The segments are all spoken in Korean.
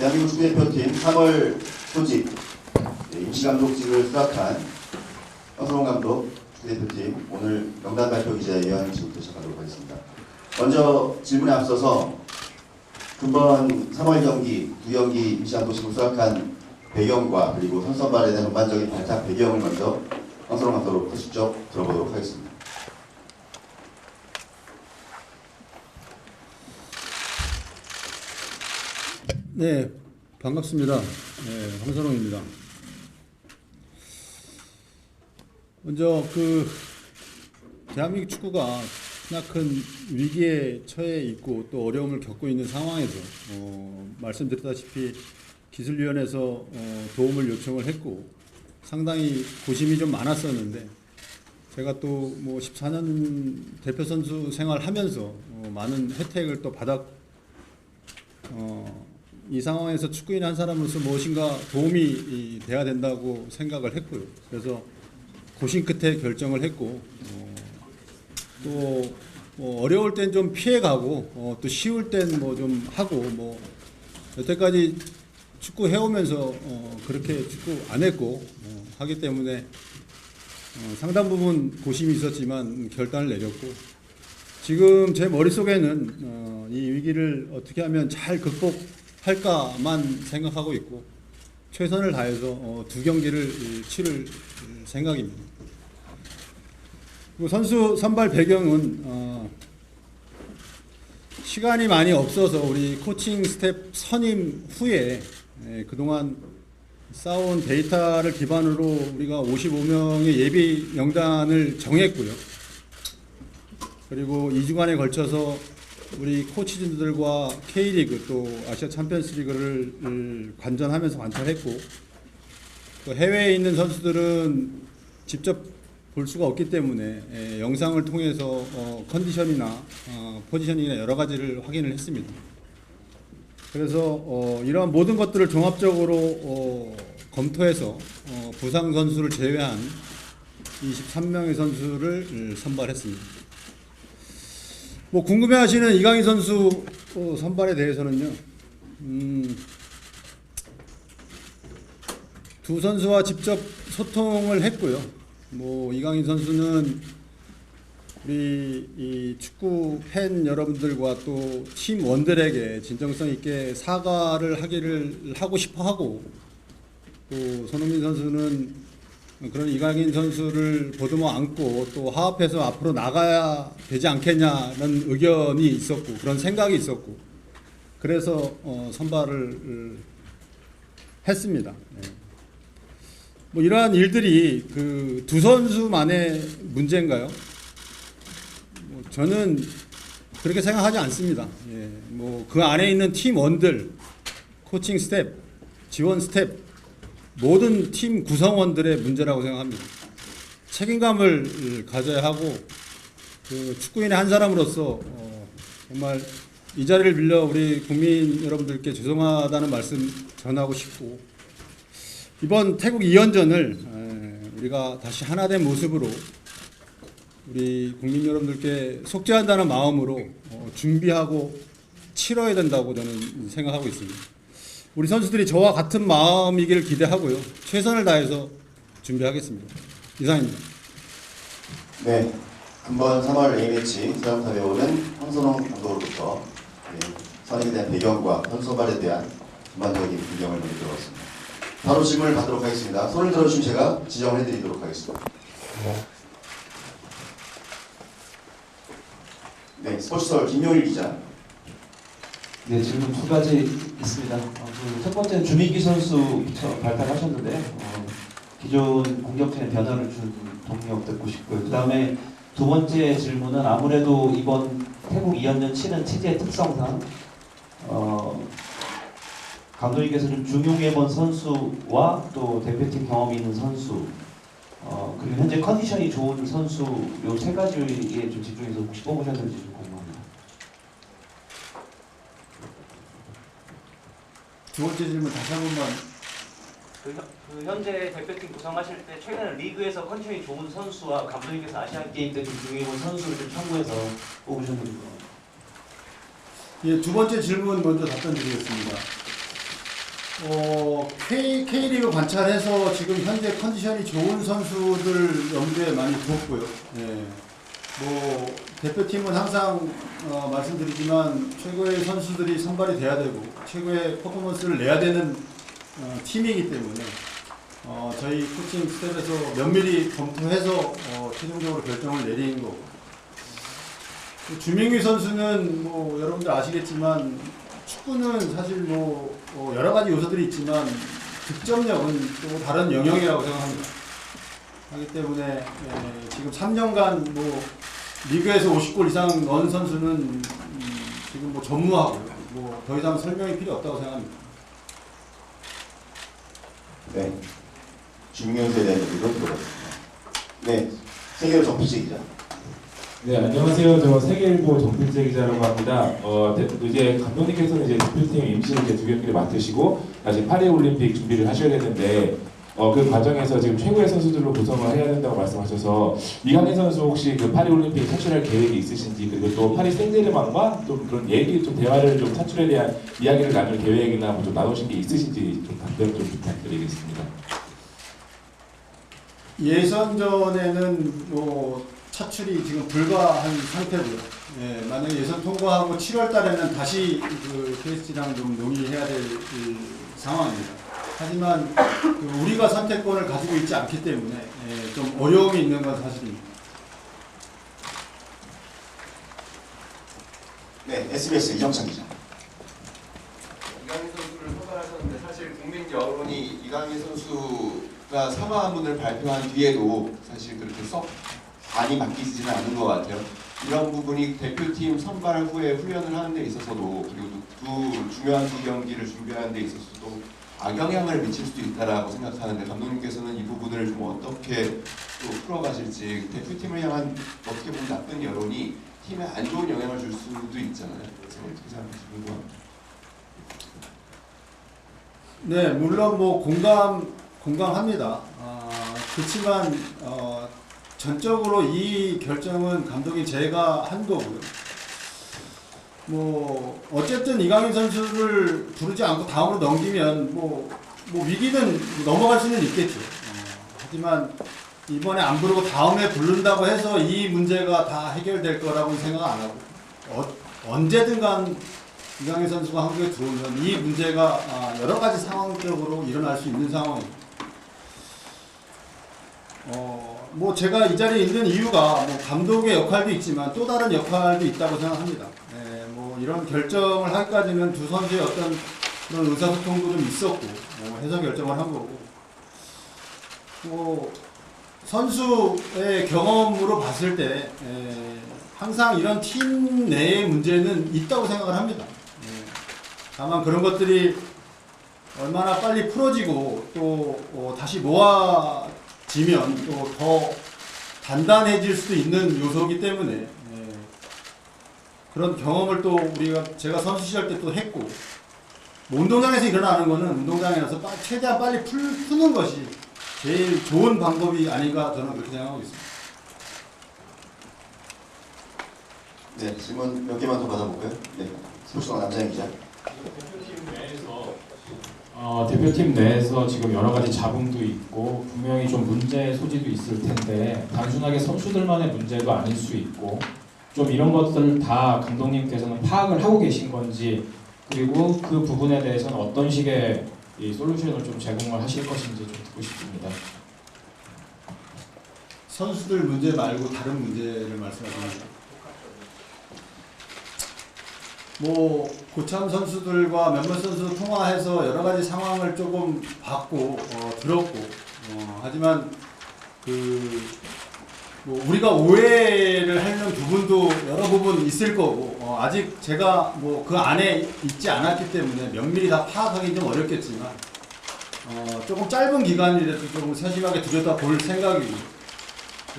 대한민국 축구대표팀 3월 소집 임시감독직을 수락한 황선홍 감독 축구대표팀 오늘 명단 발표 기자회견 지금부터 시작하도록 하겠습니다. 먼저 질문에 앞서서 금번 3월 경기, 2경기 임시감독직을 수락한 배경과 그리고 선수 선발에 대한 전반적인 발탁 배경을 먼저 황선홍 감독으로부터 직접 들어보도록 하겠습니다. 네, 반갑습니다. 네, 황선홍입니다. 먼저 대한민국 축구가 크나큰 위기에 처해 있고 또 어려움을 겪고 있는 상황에서 말씀드렸다시피 기술위원회에서 도움을 요청을 했고 상당히 고심이 좀 많았었는데 제가 또 14년 대표 선수 생활하면서 많은 혜택을 또 이 상황에서 축구인 한 사람으로서 무엇인가 도움이 돼야 된다고 생각을 했고요. 그래서 고심 끝에 결정을 했고 또 어려울 땐 좀 피해가고 또 쉬울 땐 좀 하고 여태까지 축구 해오면서 그렇게 축구 안 했고 하기 때문에 상당 부분 고심이 있었지만 결단을 내렸고 지금 제 머릿속에는 이 위기를 어떻게 하면 잘 극복할까만 생각하고 있고 최선을 다해서 2경기를 치를 생각입니다. 그리고 선수 선발 배경은 시간이 많이 없어서 우리 코칭 스텝 선임 후에 그동안 쌓아온 데이터를 기반으로 우리가 55명의 예비 명단을 정했고요. 그리고 2주간에 걸쳐서 우리 코치진들과 K리그 또 아시아 챔피언스리그를 관전하면서 관찰했고 또 해외에 있는 선수들은 직접 볼 수가 없기 때문에 영상을 통해서 컨디션이나 포지셔닝이나 여러 가지를 확인을 했습니다. 그래서 이러한 모든 것들을 종합적으로 검토해서 부상 선수를 제외한 23명의 선수를 선발했습니다. 궁금해하시는 이강인 선수 선발에 대해서는요. 두 선수와 직접 소통을 했고요. 이강인 선수는 우리 이 축구 팬 여러분들과 또 팀원들에게 진정성 있게 사과를 하고 싶어 하고 또 손흥민 선수는 그런 이강인 선수를 보듬어 안고 또 화합해서 앞으로 나가야 되지 않겠냐는 의견이 있었고 그런 생각이 있었고 그래서 선발을 했습니다. 이러한 일들이 두 선수만의 문제인가요? 저는 그렇게 생각하지 않습니다. 그 안에 있는 팀원들, 코칭 스텝, 지원 스텝 모든 팀 구성원들의 문제라고 생각합니다. 책임감을 가져야 하고 축구인의 한 사람으로서 정말 이 자리를 빌려 우리 국민 여러분들께 죄송하다는 말씀 전하고 싶고 이번 태국 2연전을 우리가 다시 하나된 모습으로 우리 국민 여러분들께 속죄한다는 마음으로 준비하고 치러야 된다고 저는 생각하고 있습니다. 우리 선수들이 저와 같은 마음이기를 기대하고요. 최선을 다해서 준비하겠습니다. 이상입니다. 네, 금번 3월 A매치 서영탑에 오는 황선홍 감독으로부터 선임에 대한 배경과 선수 선발에 대한 전반적인 배경을 먼저 들어봤습니다. 바로 질문을 받도록 하겠습니다. 손을 들어주시면 제가 지정을 해드리도록 하겠습니다. 네, 스포츠설 김용일 기자. 네, 질문 2가지 있습니다. 첫 번째는 주민기 선수 발탁하셨는데 기존 공격진에 변화를 준 동력 듣고 싶고요. 그 다음에 두 번째 질문은 아무래도 이번 태국 2연전 치는 체제의 특성상 감독님께서 좀 중용해본 선수와 또 대표팀 경험이 있는 선수 그리고 현재 컨디션이 좋은 선수 요 3가지에 좀 집중해서 혹시 뽑으셨는지 좀 궁금합니다. 두 번째 질문 다시 한 번만. 현재 대표팀 구성하실 때 최근에 리그에서 컨디션이 좋은 선수와 감독님께서 아시안 게임 때 좀 중요한 선수를 좀 참고해서 뽑으셨는지. 두 번째 질문 먼저 답변 드리겠습니다. K리그 관찰해서 지금 현재 컨디션이 좋은 선수들 염두에 많이 두었고요. 예. 뭐 대표팀은 항상 말씀드리지만 최고의 선수들이 선발이 돼야 되고 최고의 퍼포먼스를 내야 되는 팀이기 때문에 저희 코칭 스텝에서 면밀히 검토해서 최종적으로 결정을 내린 거고, 주민규 선수는 뭐 여러분들 아시겠지만 축구는 사실 뭐 여러 가지 요소들이 있지만 득점력은 또 다른 영역이라고 생각합니다. 하기 때문에 지금 3년간 뭐 리그에서 50골 이상 넣은 선수는 지금 뭐 전무하고 뭐 더 이상 설명이 필요 없다고 생각합니다. 네, 주민경수에 대한 얘기도 들어봤습니다. 네, 세계로 정필재 기자. 네, 안녕하세요. 저 세계일보 정필재 기자라고 합니다. 이제 감독님께서는 이제 대표팀 임시로 이제 두 경기를 맡으시고 다시 파리 올림픽 준비를 하셔야 되는데 그 과정에서 지금 최고의 선수들로 구성을 해야 된다고 말씀하셔서 이강인 선수 혹시 그 파리 올림픽 탈출할 계획이 있으신지, 그리고 또 파리 생제르맹과 또 그런 얘기 좀 대화를 좀 탈출에 대한 이야기를 나눌 계획이나 뭐 좀 나누신 게 있으신지 좀 답변 좀 부탁드리겠습니다. 예선전에는 뭐 차출이 지금 불가한 상태고요. 예, 만약에 예선 통과하고 7월 달에는 다시 그 KSG랑 좀 논의해야 될 상황입니다. 하지만 우리가 선택권을 가지고 있지 않기 때문에 좀 어려움이 있는 건 사실입니다. 네, SBS 이정찬 기자. 이강인 선수를 선발하셨는데 사실 국민 여론이 이강인 선수가 사과문을 발표한 뒤에도 사실 그렇게 썩 많이 바뀌지는 않은 것 같아요. 이런 부분이 대표팀 선발 후에 훈련을 하는 데 있어서도, 그리고 중요한 두 경기를 준비하는 데 있어서도 악영향을 미칠 수도 있다라고 생각하는데, 감독님께서는 이 부분을 좀 어떻게 또 풀어가실지, 대표팀을 향한 어떻게 보면 나쁜 여론이 팀에 안 좋은 영향을 줄 수도 있잖아요. 그래서 어떻게 생각하실지 궁금합니다. 네, 물론 뭐 공감합니다. 그렇지만 전적으로 이 결정은 감독이 제가 한 거고요. 뭐 어쨌든 이강인 선수를 부르지 않고 다음으로 넘기면 뭐 위기는 넘어갈 수는 있겠죠. 하지만 이번에 안 부르고 다음에 부른다고 해서 이 문제가 다 해결될 거라고 생각 안 하고, 언제든 간 이강인 선수가 한국에 들어오면 이 문제가 여러 가지 상황적으로 일어날 수 있는 상황입니다. 뭐 제가 이 자리에 있는 이유가 뭐 감독의 역할도 있지만 또 다른 역할도 있다고 생각합니다. 뭐 이런 결정을 하기까지는 두 선수의 어떤 그런 의사소통도 좀 있었고, 해서 결정을 한 거고, 뭐 선수의 경험으로 봤을 때 항상 이런 팀 내의 문제는 있다고 생각을 합니다. 다만 그런 것들이 얼마나 빨리 풀어지고 또 다시 모아지면 또 더 단단해질 수도 있는 요소이기 때문에 그런 경험을 또 제가 선수 시절 때 또 했고, 뭐 운동장에서 일어나는 거는 운동장에서 최대한 빨리 푸는 것이 제일 좋은 방법이 아닌가 저는 그렇게 생각하고 있습니다. 네, 질문 몇 개만 더 받아볼까요? 네, 소수가 남자인 기자. 대표팀 내에서 지금 여러 가지 잡음도 있고 분명히 좀 문제의 소지도 있을 텐데, 단순하게 선수들만의 문제도 아닐 수 있고, 좀 이런 것들을 다 감독님께서는 파악을 하고 계신 건지, 그리고 그 부분에 대해서는 어떤 식의 이 솔루션을 좀 제공을 하실 것인지 좀 듣고 싶습니다. 선수들 문제 말고 다른 문제를 말씀하시는 뭐 고참 선수들과 몇몇 선수 통화해서 여러 가지 상황을 조금 봤고 들었고, 하지만 뭐 우리가 오해를 하는 부분도 여러 부분 있을 거고, 아직 제가 뭐 그 안에 있지 않았기 때문에 면밀히 다 파악하기 좀 어렵겠지만 조금 짧은 기간이라도 조금 세심하게 들여다볼 생각이고,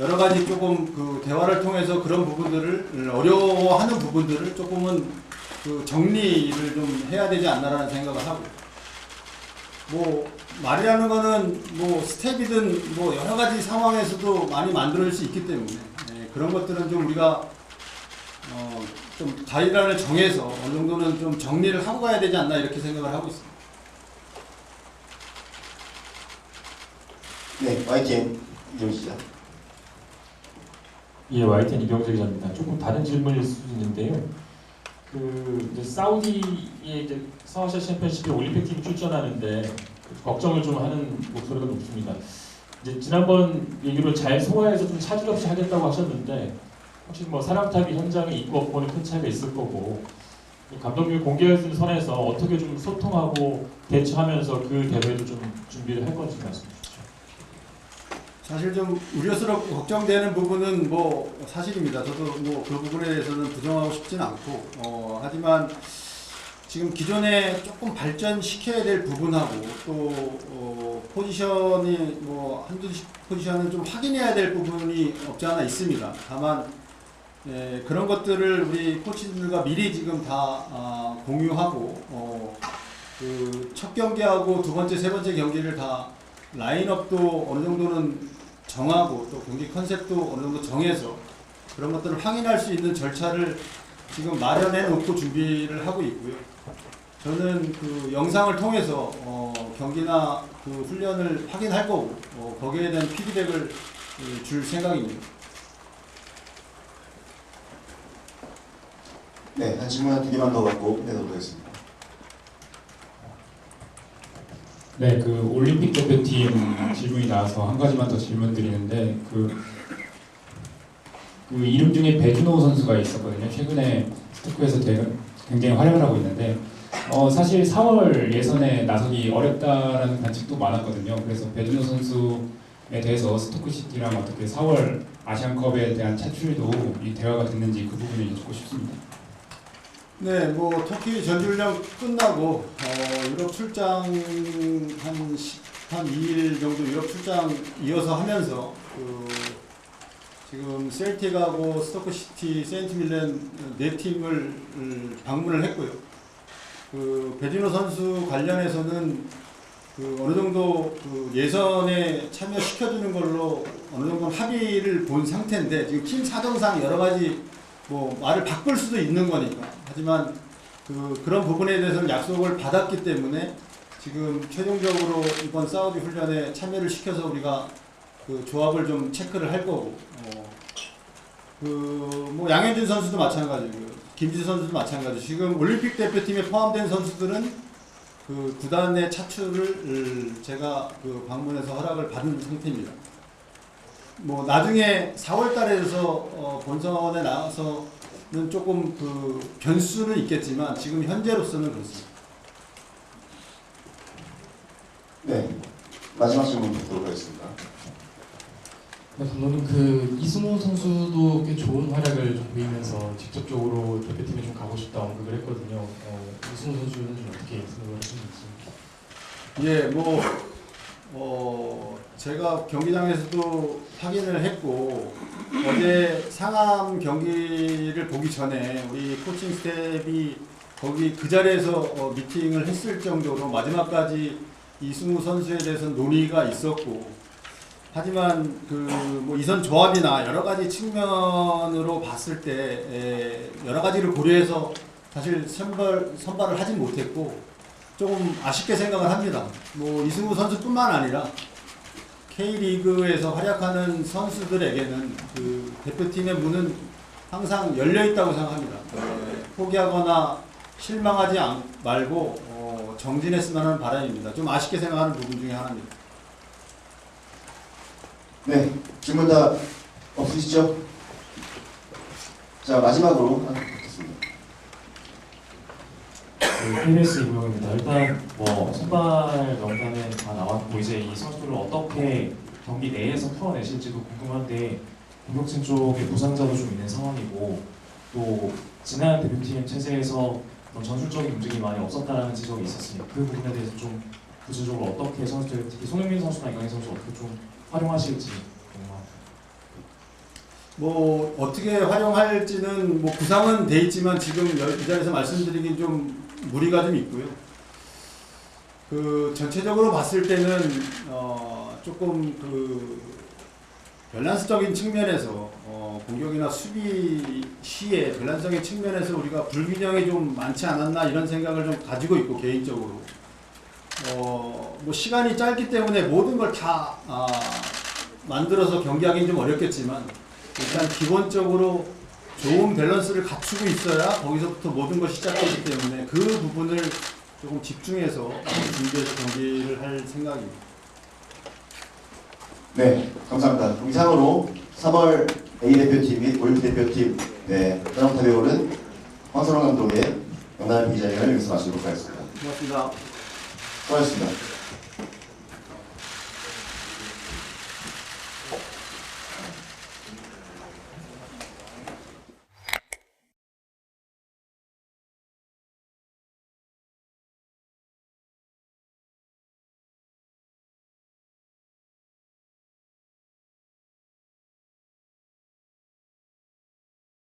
여러 가지 조금 그 대화를 통해서 그런 부분들을 어려워하는 부분들을 조금은 그 정리를 좀 해야 되지 않나라는 생각을 하고, 뭐 말이라는 거는 뭐 스텝이든 뭐 여러 가지 상황에서도 많이 만들어질 수 있기 때문에 그런 것들은 좀 우리가 좀 가이드라인을 정해서 어느 정도는 좀 정리를 하고 가야 되지 않나 이렇게 생각을 하고 있습니다. 네, YTN 이경식 기자. 예, YTN 이병재 기자입니다. 조금 다른 질문일 수 있는데요. 이제 사우디의 이제 서아시아 챔피언십에 올림픽 팀이 출전하는데 걱정을 좀 하는 목소리가 높습니다. 이제 지난번 얘기로 잘 소화해서 좀 차질 없이 하겠다고 하셨는데 혹시 뭐 사령탑이 현장에 있고 없고는 큰 차이가 있을 거고 감독님이 공개할 수 있는 선에서 어떻게 좀 소통하고 대처하면서 그 대회도 좀 준비를 할 건지 말씀해 주시죠. 사실 좀 우려스럽고 걱정되는 부분은 뭐 사실입니다. 저도 뭐 그 부분에 대해서는 부정하고 싶지는 않고 하지만 지금 기존에 조금 발전시켜야 될 부분하고 또 포지션이 뭐 한두 포지션은 좀 확인해야 될 부분이 없지 않아 있습니다. 다만 그런 것들을 우리 코치들과 미리 지금 다 공유하고 그 첫 경기하고 두 번째, 세 번째 경기를 다 라인업도 어느 정도는 정하고 또 경기 컨셉도 어느 정도 정해서 그런 것들을 확인할 수 있는 절차를 지금 마련해 놓고 준비를 하고 있고요. 저는 그 영상을 통해서 경기나 그 훈련을 확인할 거고 거기에 대한 피드백을 줄 생각입니다. 네, 한 질문 한 2개만 더 갖고 내도록 하겠습니다. 네, 그 올림픽 대표팀 질문이 나와서 한 가지만 더 질문 드리는데 그 이름 중에 배준호 선수가 있었거든요. 최근에 스토크에서 굉장히 활약을 하고 있는데 사실 4월 예선에 나서기 어렵다라는 관측도 많았거든요. 그래서 배준호 선수에 대해서 스토크시티랑 어떻게 4월 아시안컵에 대한 차출도 이 대화가 됐는지 그 부분을 여쭙고 싶습니다. 네, 뭐 터키 전지훈련 끝나고 유럽 출장 한 2일 정도 유럽 출장 이어서 하면서 지금 셀틱하고 스토크시티, 세인트밀렌 네 팀을 방문을 했고요. 그 배준호 선수 관련해서는 어느 정도 예선에 참여시켜주는 걸로 어느 정도 합의를 본 상태인데 지금 팀 사정상 여러 가지 뭐 말을 바꿀 수도 있는 거니까. 하지만 그런 부분에 대해서는 약속을 받았기 때문에 지금 최종적으로 이번 사우디 훈련에 참여를 시켜서 우리가 그 조합을 좀 체크를 할 거고 뭐 양현준 선수도 마찬가지고요. 김지수 선수도 마찬가지. 지금 올림픽 대표팀에 포함된 선수들은 그 구단의 차출을 제가 방문해서 허락을 받은 상태입니다. 뭐 나중에 4월달에서 본선에 나와서는 조금 변수는 있겠지만 지금 현재로서는 그렇습니다. 네, 마지막 질문 듣도록 하겠습니다. 네, 감독님 이승우 선수도 꽤 좋은 활약을 좀 보이면서 직접적으로 대표팀에 좀 가고 싶다 언급을 했거든요. 이승우 선수는 좀 어떻게 생각을 하시는지? 예, 제가 경기장에서도 확인을 했고 어제 상암 경기를 보기 전에 우리 코칭 스텝이 거기 그 자리에서 미팅을 했을 정도로 마지막까지 이승우 선수에 대해서 논의가 있었고 하지만 뭐 이선 조합이나 여러 가지 측면으로 봤을 때 여러 가지를 고려해서 사실 선발을 하진 못했고 조금 아쉽게 생각을 합니다. 뭐 이승우 선수뿐만 아니라 K리그에서 활약하는 선수들에게는 대표팀의 문은 항상 열려 있다고 생각합니다. 포기하거나 실망하지 말고 정진했으면 하는 바람입니다. 좀 아쉽게 생각하는 부분 중에 하나입니다. 네, 질문 다 없으시죠? 자, 마지막으로 하나 듣겠습니다. KBS 이구영입니다. 일단 뭐 선발 명단에 다 나왔고 이제 이 선수들을 어떻게 경기 내에서 풀어내실지도 궁금한데 공격진 쪽에 부상자도 좀 있는 상황이고 또 지난 대표팀 체제에서 전술적인 움직임이 많이 없었다라는 지적이 있었으니 그 부분에 대해서 좀 구체적으로 어떻게 선수들 특히 손흥민 선수나 이강인 선수 어떻게 좀 활용하실지 궁금합니다. 뭐 어떻게 활용할지는 뭐 구상은 돼 있지만 지금 이 자리에서 말씀드리긴 좀 무리가 좀 있고요. 전체적으로 봤을 때는 조금 밸런스적인 측면에서 공격이나 수비 시에 밸런스적인 측면에서 우리가 불균형이 좀 많지 않았나 이런 생각을 좀 가지고 있고 개인적으로 뭐 시간이 짧기 때문에 모든 걸 다 만들어서 경기하기는 좀 어렵겠지만 일단 기본적으로 좋은 밸런스를 갖추고 있어야 거기서부터 모든 것이 시작되기 때문에 그 부분을 조금 집중해서 준비해서 경기를 할 생각입니다. 네, 감사합니다. 그럼 이상으로 3월 A 대표팀 및 올림픽 대표팀 자동차 배우는 황선홍 감독의 영남 기자회견을 여기서 마치도록 하겠습니다. 고맙습니다. 수고하셨습니다.